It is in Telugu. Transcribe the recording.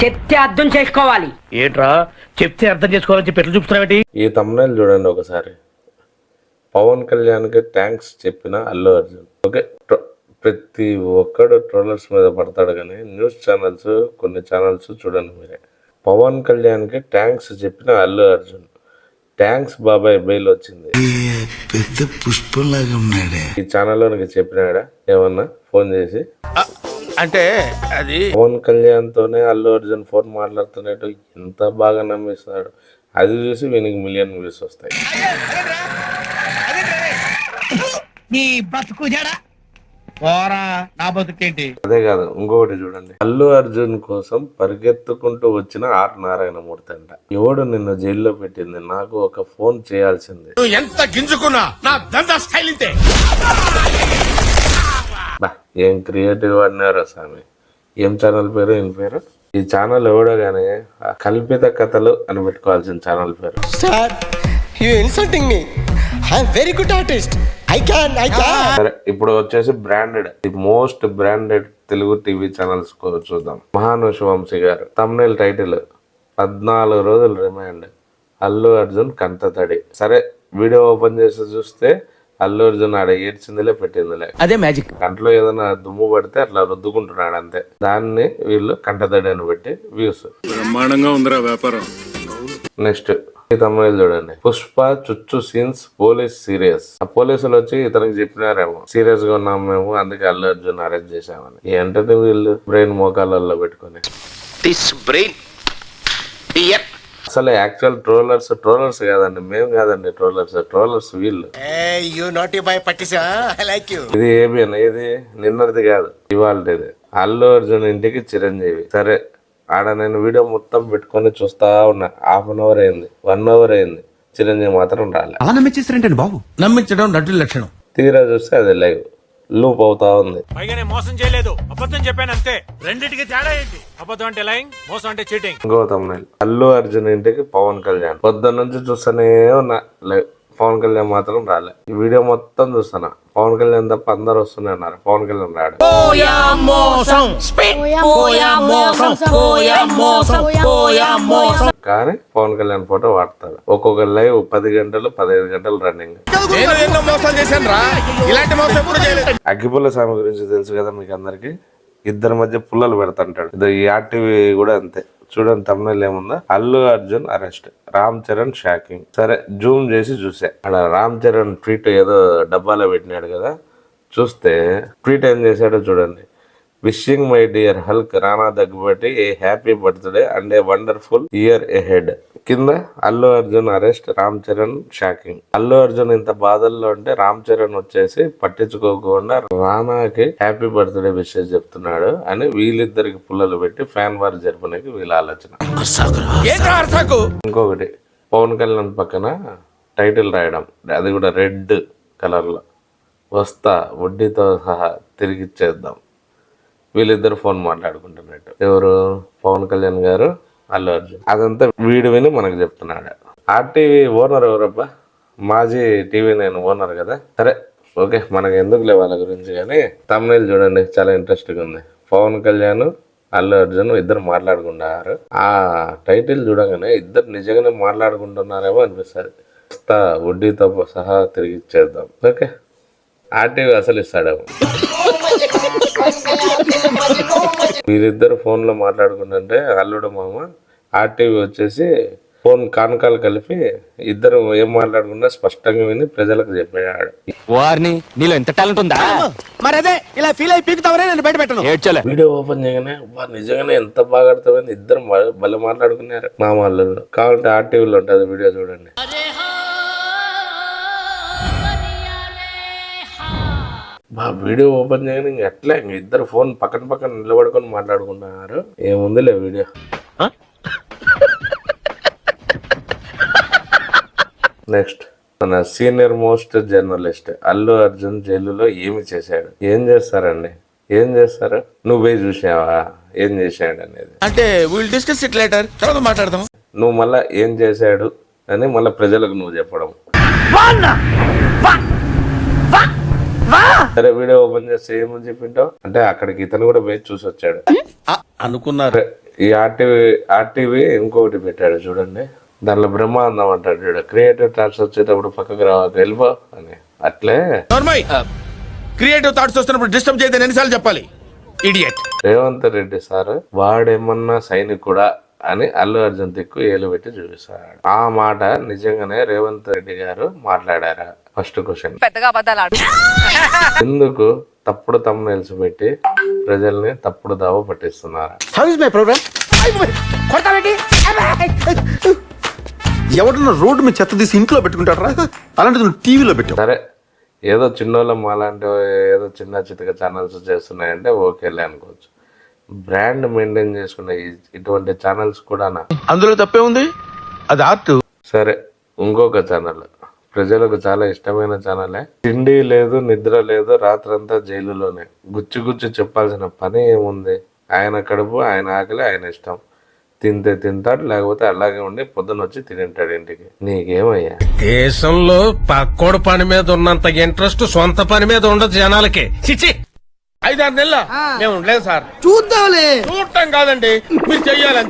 చెప్తే అర్థం చేసుకోవాలి. ఏంట్రా చెప్తే అర్థం చేసుకోవాలని చెప్పి ఎట్లా చూపుతున్నావేంటి? ఈ తమ్ముళ్ళు చూడండి ఒకసారి. పవన్ కళ్యాణ్కి థ్యాంక్స్ చెప్పిన అల్లు అర్జున్. ఓకే, ప్రతి ఒక్కడు ట్రోలర్స్ మీద పడతాడు, కానీ న్యూస్ ఛానల్స్ కొన్ని ఛానల్స్ చూడండి మీరే. పవన్ కళ్యాణ్కి థ్యాంక్స్ చెప్పిన అల్లు అర్జున్. థ్యాంక్స్ బాబాయ్ బెయిల్ వచ్చింది. పెద్ద పుష్పంలాగా ఉన్నాడే. ఈ ఛానల్లో నీకు చెప్పినాడా ఏమన్నా ఫోన్ చేసి? అంటే అది పవన్ కళ్యాణ్ తోనే అల్లు అర్జున్ ఫోన్ మాట్లాడుతున్నట్టు ఎంత బాగా నమ్మిస్తాడు. అది చూసి వీనికి మిలియన్ వ్యూస్ వస్తాయి. అదే కాదు, ఇంకొకటి చూడండి. అల్లు అర్జున్ కోసం పరిగెత్తుకుంటూ వచ్చిన ఆర్ నారాయణమూర్తి అంట. ఎవడు నిన్ను జైల్లో పెట్టింది? నాకు ఒక ఫోన్ చేయాల్సిందే. ఎంత గింజుకున్నా నా దందా స్టైల్ ఇంతే. బా, ఏం క్రియేటివ్ అన్నారో స్వామి. ఏం ఛానల్ పేరు? ఏం పేరు ఈ ఛానల్? ఎవడో గానీ కల్పిత కథలు అని పెట్టుకోవాల్సిన ఛానల్ పేరు. Sir, you insulting me. I am very good artist. I can. సరే, ఇప్పుడు వచ్చేసి branded, the most branded Telugu TV channels చూద్దాం. మహానుష వంశీ గారు తమ్నైల్ టైటిల్ 14 రోజులు రిమాండ్, అల్లు అర్జున్ కంటతడి. సరే, వీడియో ఓపెన్ చేసి చూస్తే అల్లు అర్జున్ ఆడ ఏడ్చిందిలే పెట్టిందిలే. అదే మ్యాజిక్. కంట్లో ఏదైనా దుమ్ము పడితే అట్లా రుద్దుకుంటున్నాడు అంతే. దాన్ని వీళ్ళు కంటతడి అని పెట్టి వ్యూస్. బ్రహ్మాండంగా ఉందిరా వ్యాపారం. నెక్స్ట్ ఈ తమిళ చూడండి. పుష్ప చుచ్చు సీన్స్ పోలీస్ సీరియస్. ఆ పోలీసులు వచ్చి ఇతనికి చెప్పినారేమో సీరియస్ గా ఉన్నాం మేము, అందుకే అల్లు అర్జున్ అరెస్ట్ చేశామని. ఏంటంటే వీళ్ళు బ్రెయిన్ మోకాళ్ళల్లో పెట్టుకుని అసలు యాక్చువల్ ట్రోలర్స్ కాదండి, మేము కాదండి ట్రోలర్స్ వీళ్ళు. ఇది ఏబిఎన్, ఇది నిన్నటిది కాదు, ఇవాళది. అల్లు అర్జున్ ఇంటికి చిరంజీవి. సరే, ఆడ నేను వీడియో మొత్తం పెట్టుకొని చూస్తా ఉన్నా. 1/2 అవర్ అయింది, 1 అవర్ అయింది, చిరంజీవి మాత్రం రాలే. అలా నమ్మించేస్తారంటే బాబు. నమ్మించడం నటుల లక్షణం. తీరా చూస్తే అది లైవ్ లూప్ అవుతా ఉంది. పైగానే మోసం చేయలేదు, అబద్ధం చెప్పాను అంతే. రెండింటికి తేడా ఏంటి? అబద్ధం అంటే లైంగ్, మోసం అంటే చీటింగ్. గౌతమ్ అల్లు అర్జున్ ఇంటికి పవన్ కళ్యాణ్. పొద్దున్న నుంచి చూస్తూనే ఉన్నా లైవ్. పవన్ కళ్యాణ్ మాత్రం రాలే. ఈ వీడియో మొత్తం చూస్తున్నా, పవన్ కళ్యాణ్ తప్ప అందరు వస్తూనే ఉన్నారు, పవన్ కళ్యాణ్ రాడు. కానీ పవన్ కళ్యాణ్ ఫోటో వాడతాడు. ఒక్కొక్క లైవ్ 10 గంటలు 15 గంటలు రన్నింగ్. అగ్గిపుల్ల స్వామి గురించి తెలుసు కదా మీకు అందరికి. ఇద్దరి మధ్య పుల్లలు పెడతాంటాడు. ఇది ఈ ఆర్టీవీ కూడా అంతే. చూడండి తమిళ ఏముందా, అల్లు అర్జున్ అరెస్ట్, రామ్ చరణ్ షాకింగ్. సరే, జూమ్ చేసి చూసా. అక్కడ రామ్ చరణ్ ట్వీట్ ఏదో డబ్బాలో పెట్టినాడు కదా, చూస్తే ట్వీట్ ఏం చేశాడో చూడండి. Wishing my dear Hulk Rana Daggubati a happy birthday and a wonderful year ahead. కింద అల్లు అర్జున్ అరెస్ట్, రామ్ చరణ్ షాకింగ్. అల్లు అర్జున్ ఇంత బాధల్లో ఉంటే రామ్ చరణ్ వచ్చేసి పట్టించుకోకుండా రానాకి హ్యాపీ బర్త్డే విషెస్ చెప్తున్నాడు అని వీళ్ళిద్దరికి పుల్లలు పెట్టి ఫ్యాన్ వార్ జరపడానికి వీళ్ళ ఆలోచన. ఇంకొకటి, పవన్ కళ్యాణ్ పక్కన టైటిల్ రాయడం, అది కూడా రెడ్ కలర్ లో, వస్తా వడ్డీతో సహా తిరిగిచ్చేద్దాం. వీళ్ళిద్దరు ఫోన్ మాట్లాడుకుంటున్నట్టు. ఎవరు? పవన్ కళ్యాణ్ గారు, అల్లు అర్జున్. అదంతా వీడు విని మనకు చెప్తున్నాడు. ఆర్టీవీ ఓనర్ ఎవరబ్బా? మాజీ టీవీ నేను ఓనర్ కదా. సరే, ఓకే, మనకు ఎందుకులే వాళ్ళ గురించి. కానీ తమిళ చూడండి, చాలా ఇంట్రెస్టింగ్ ఉంది. పవన్ కళ్యాణ్ అల్లు అర్జున్ ఇద్దరు మాట్లాడుకుంటున్నారు. ఆ టైటిల్ చూడగానే ఇద్దరు నిజంగానే మాట్లాడుకుంటున్నారేమో అనిపిస్తుంది. వస్తా వడ్డీతో సహా తిరిగి ఇచ్చేద్దాం. ఓకే, ఆర్టీవీ అసలు ఇస్తాడేమో. వీరిద్దరు ఫోన్ లో మాట్లాడుకుంటుంటే అల్లుడు మామ, ఆర్టీవీ వచ్చేసి ఫోన్ కాన్కాల్ కలిపి ఇద్దరు ఏం మాట్లాడుకున్నా స్పష్టంగా విని ప్రజలకు చెప్పాడు. వారిని నీలో ఎంత టాలెంట్ ఉందా? మరి అదే ఇలా ఫీల్ అయి పీకుతావరే నేను బయట పెట్టను. వీడియో ఓపెన్ చేయగానే నిజంగానే ఎంత బాగా అర్థమైంది. ఇద్దరు భలే మాట్లాడుకున్నారు మామ అల్లుళ్ళు. కావాలంటే ఆర్టీవీలో ఉంటుంది వీడియో చూడండి. వీడియో ఓపెన్ చేయగానే ఎట్లా ఇద్దరు ఫోన్ పక్కన నిలబడుకొని మాట్లాడుకుంటున్నారు. ఏముందిలే వీడియో. నెక్స్ట్, మన senior most journalist Allu Arjun జైలులో ఏమి చేశాడు? ఏం చేస్తారండి, ఏం చేస్తారు? నువ్వు పోయి చూసావా ఏం చేశాడు అనేది? అంటే విల్ డిస్కస్ ఇట్ లేటర్, తర్వాత మాట్లాడదాం. నువ్వు మళ్ళా ఏం చేశాడు అని మళ్ళీ ప్రజలకు నువ్వు చెప్పడం. సరే వీడియో ఓపెన్ చేస్తే ఏమని చెప్పింటావు అంటే అక్కడికి ఇతను కూడా పోయి చూసి వచ్చాడు అనుకున్నారు ఈ ఆర్టీవీ ఇంకొకటి పెట్టాడు చూడండి, దానిలో బ్రహ్మాండం అంటాడు చూడ, క్రియేటివ్ థాట్స్ వచ్చేటప్పుడు పక్కకు రావాలి వెళ్ళిపో అని. అట్లే క్రియేటివ్ థాట్స్ వస్తున్నప్పుడు డిస్టర్బ్ చేయదని ఎన్నిసార్లు చెప్పాలి ఇడియట్. రేవంత్ రెడ్డి సార్ వాడేమన్నా సైనికుడా అని అల్లు అర్జున్ దిక్కు ఏలు పెట్టి చూపిస్తాడు. ఆ మాట నిజంగానే రేవంత్ రెడ్డి గారు మాట్లాడారా? First question. ఎందుకు తప్పుడు తమ్ముళ్ళు పెట్టి ప్రజల్ని తప్పుడు దావ పట్టిస్తున్నారా? How is my program? ఎవడన్నా రోడ్డు మీద చెత్త తీసి ఇంట్లో పెట్టుకుంటారా? అలాంటిది నువ్వు టీవీలో పెట్టావు. సరే ఏదో చిన్నోళ్ళం అలాంటి ఏదో చిన్న చితక ఛానల్స్ చేస్తున్నాయంటే ఓకేలే అనుకోవచ్చు. బ్రాండ్ మెయింటైన్ చేసుకునే ఇటువంటి ఛానల్స్ కూడా అందులో తప్పే ఉంది, అది ఆర్ట్. సరే ఇంకొక ఛానల్ ప్రజలకు చాలా ఇష్టమైన ఛానలే, తిండి లేదు నిద్ర లేదు రాత్రంతా జైలులోనే, గుచ్చి గుచ్చి చెప్పాల్సిన పని ఏముంది? ఆయన కడుపు ఆయన ఆకలి ఆయన ఇష్టం, తింటే తింటాడు లేకపోతే అలాగే ఉండి పొద్దున వచ్చి తింటాడు ఇంటికి. నీకేమయ్యా? దేశంలో పక్కోడు పని మీద ఉన్నంత ఇంట్రెస్ట్ సొంత పని మీద ఉండదు జనాలకి. చిచి 5-6 నెలల మేము ఉండలేదు సార్. చూద్దాంలే. చూడటం కాదండి, మీరు చెయ్యాలంతే.